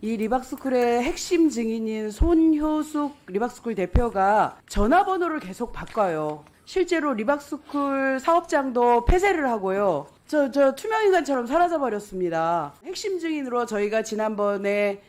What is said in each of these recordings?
이 리박스쿨의 핵심 증인인 손효숙 리박스쿨 대표가 전화번호를 계속 바꿔요. 실제로 리박스쿨 사업장도 폐쇄를 하고요. 저 투명인간처럼 사라져버렸습니다. 핵심 증인으로 저희가 지난번에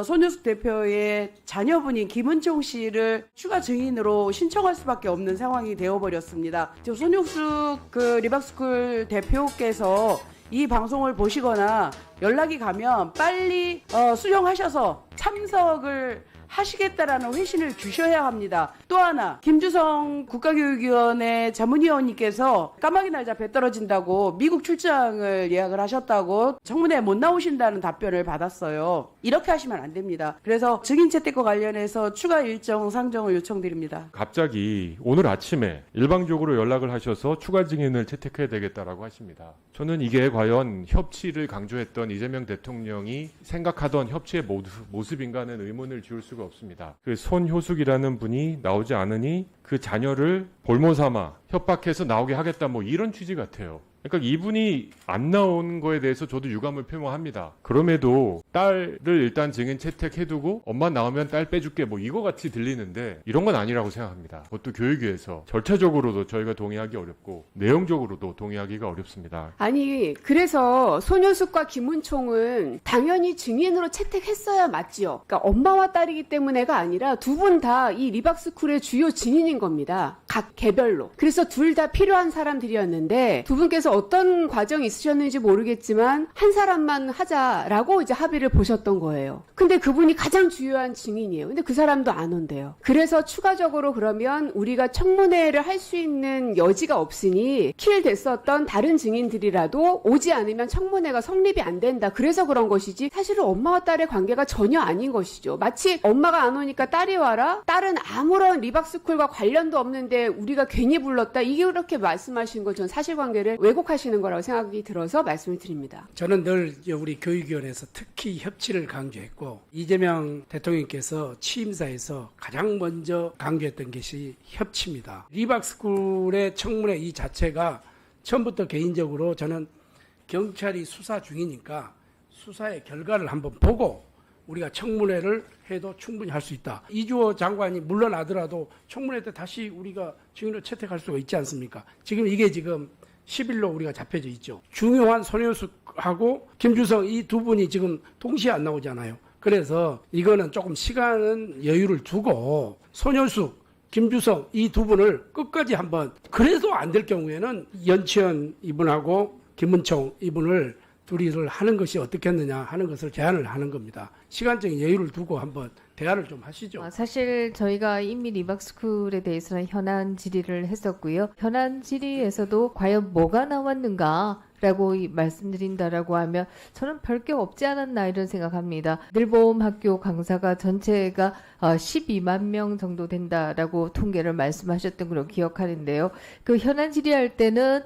손효숙 대표의 자녀분인 김은총 씨를 추가 증인으로 신청할 수밖에 없는 상황이 되어버렸습니다. 손효숙 리박스쿨 대표께서 이 방송을 보시거나 연락이 가면 빨리 수정하셔서 참석을 하시겠다라는 회신을 주셔야 합니다. 또 하나, 김주성 국가교육위원회 자문위원님께서 까마귀 날자 배 떨어진다고 미국 출장을 예약을 하셨다고 청문회에 못 나오신다는 답변을 받았어요. 이렇게 하시면 안 됩니다. 그래서 증인 채택과 관련해서 추가 일정 상정을 요청드립니다. 갑자기 오늘 아침에 일방적으로 연락을 하셔서 추가 증인을 채택해야 되겠다라고 하십니다. 저는 이게 과연 협치를 강조했던 이재명 대통령이 생각하던 협치의 모습인가는 의문을 지울 수가 없습니다. 그 손효숙이라는 분이 나오지 않으니 그 자녀를 볼모 삼아 협박해서 나오게 하겠다, 뭐 이런 취지 같아요. 그러니까 이분이 안 나온 거에 대해서 저도 유감을 표명합니다. 그럼에도 딸을 일단 증인 채택해두고 엄마 나오면 딸 빼줄게, 뭐 이거 같이 들리는데 이런 건 아니라고 생각합니다. 그것도 교육위에서 절차적으로도 저희가 동의하기 어렵고 내용적으로도 동의하기가 어렵습니다. 아니, 그래서 손효숙과 김은총은 당연히 증인으로 채택했어야 맞지요. 그러니까 엄마와 딸이기 때문에가 아니라 두 분 다 이 리박스쿨의 주요 증인인 겁니다. 각 개별로. 그래서 둘 다 필요한 사람들이었는데 두 분께서 어떤 과정이 있으셨는지 모르겠지만 한 사람만 하자라고 이제 합의를 보셨던 거예요. 근데 그분이 가장 주요한 증인이에요. 근데 그 사람도 안 온대요. 그래서 추가적으로 그러면 우리가 청문회를 할 수 있는 여지가 없으니 킬됐었던 다른 증인들이라도 오지 않으면 청문회가 성립이 안 된다. 그래서 그런 것이지 사실은 엄마와 딸의 관계가 전혀 아닌 것이죠. 마치 엄마가 안 오니까 딸이 와라? 딸은 아무런 리박스쿨과 관련도 없는데 우리가 괜히 불렀다. 이렇게 말씀하신 건 전 사실관계를 왜곡하시는 거라고 생각이 들어서 말씀을 드립니다. 저는 늘 우리 교육위원회에서 특히 협치를 강조했고 이재명 대통령께서 취임사에서 가장 먼저 강조했던 것이 협치입니다. 리박스쿨의 청문회 이 자체가 처음부터 개인적으로 저는 경찰이 수사 중이니까 수사의 결과를 한번 보고 우리가 청문회를 해도 충분히 할 수 있다. 이주호 장관이 물러나더라도 청문회 때 다시 우리가 증인으로 채택할 수가 있지 않습니까? 지금 이게 지금 10일로 우리가 잡혀져 있죠. 중요한 손효숙하고 김주성 이 두 분이 지금 동시에 안 나오잖아요. 그래서 이거는 조금 시간은 여유를 두고 손효숙, 김주성 이 두 분을 끝까지 한번, 그래도 안 될 경우에는 연치현 이분하고 김은총 이분을 둘이를 하는 것이 어떻겠느냐 하는 것을 제안을 하는 겁니다. 시간적인 여유를 두고 한번 대화를 좀 하시죠. 사실 저희가 이미 리박스쿨에 대해서는 현안 질의를 했었고요. 현안 질의에서도 과연 뭐가 나왔는가 라고 말씀드린다라고 하면 저는 별게 없지 않았나 이런 생각합니다. 늘보험학교 강사가 전체가 12만 명 정도 된다라고 통계를 말씀하셨던 걸로 기억하는데요. 그 현안 질의할 때는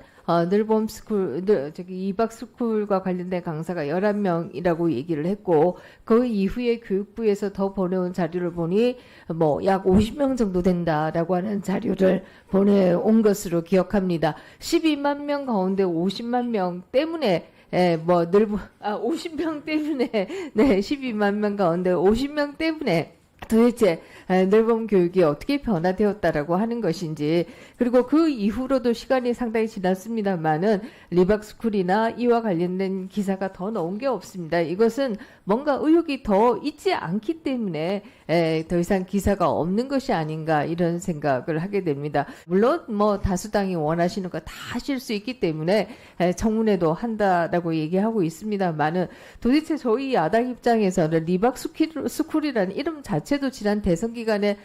늘보험 스쿨, 이박스쿨과 관련된 강사가 11명이라고 얘기를 했고, 그 이후에 교육부에서 더 보내온 자료를 보니, 약 50명 정도 된다라고 하는 자료를 보내온 것으로 기억합니다. 12만 명 가운데 50만 명 때문에 50명 때문에, 12만 명 가운데 50명 때문에 도대체 늘보험 교육이 어떻게 변화되었다라고 하는 것인지, 그리고 그 이후로도 시간이 상당히 지났습니다만은 리박스쿨이나 이와 관련된 기사가 더 나온 게 없습니다. 이것은 뭔가 의혹이 더 있지 않기 때문에 더 이상 기사가 없는 것이 아닌가 이런 생각을 하게 됩니다. 물론 다수당이 원하시는 거 다 하실 수 있기 때문에 청문회도 한다라고 얘기하고 있습니다만은 도대체 저희 야당 입장에서는 리박스쿨이라는 이름 자체도 지난 대선 기간에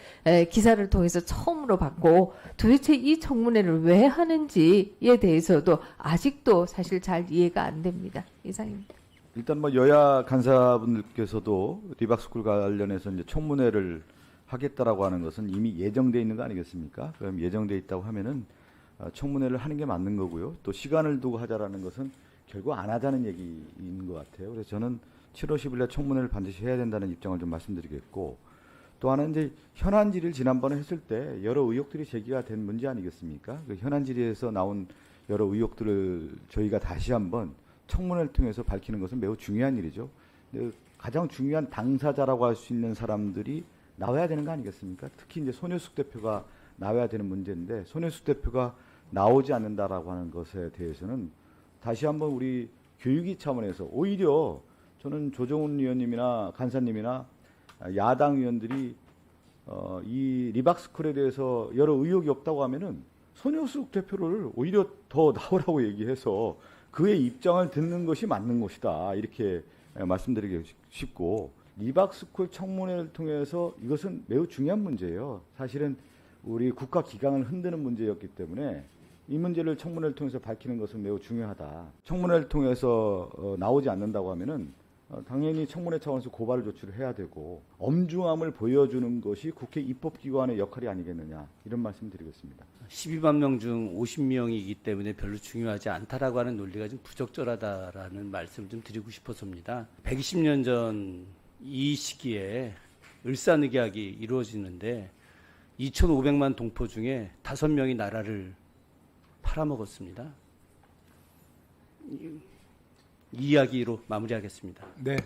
기사를 통해서 처음으로 봤고, 도대체 이 청문회를 왜 하는지에 대해서도 아직도 사실 잘 이해가 안 됩니다. 이상입니다. 일단 여야 간사분들께서도 리박스쿨 관련해서 이제 청문회를 하겠다라고 하는 것은 이미 예정돼 있는 거 아니겠습니까? 그럼 예정돼 있다고 하면은 청문회를 하는 게 맞는 거고요. 또 시간을 두고 하자라는 것은 결국 안 하자는 얘기인 것 같아요. 그래서 저는 7월 10일에 청문회를 반드시 해야 된다는 입장을 좀 말씀드리겠고, 또 하나는 이제 현안 질의를 지난번에 했을 때 여러 의혹들이 제기가 된 문제 아니겠습니까? 그 현안 질의에서 나온 여러 의혹들을 저희가 다시 한번 청문회를 통해서 밝히는 것은 매우 중요한 일이죠. 근데 가장 중요한 당사자라고 할 수 있는 사람들이 나와야 되는 거 아니겠습니까? 특히 이제 손효숙 대표가 나와야 되는 문제인데 손효숙 대표가 나오지 않는다라고 하는 것에 대해서는 다시 한번 우리 교육위 차원에서 오히려 저는 조정훈 의원님이나 간사님이나 야당 의원들이 이 리박스쿨에 대해서 여러 의혹이 없다고 하면은 손효숙 대표를 오히려 더 나오라고 얘기해서 그의 입장을 듣는 것이 맞는 것이다. 이렇게 말씀드리기 싶고 리박스쿨 청문회를 통해서 이것은 매우 중요한 문제예요. 사실은 우리 국가 기강을 흔드는 문제였기 때문에 이 문제를 청문회를 통해서 밝히는 것은 매우 중요하다. 청문회를 통해서 나오지 않는다고 하면은 당연히 청문회 차원에서 고발 조치를 해야 되고 엄중함을 보여주는 것이 국회 입법기관의 역할이 아니겠느냐 이런 말씀드리겠습니다. 12만 명 중 50명이기 때문에 별로 중요하지 않다라고 하는 논리가 좀 부적절하다라는 말씀을 좀 드리고 싶어서입니다. 120년 전 이 시기에 을사늑약이 이루어지는데 2,500만 동포 중에 5명이 나라를 팔아먹었습니다. 이 이야기로 마무리하겠습니다. 네.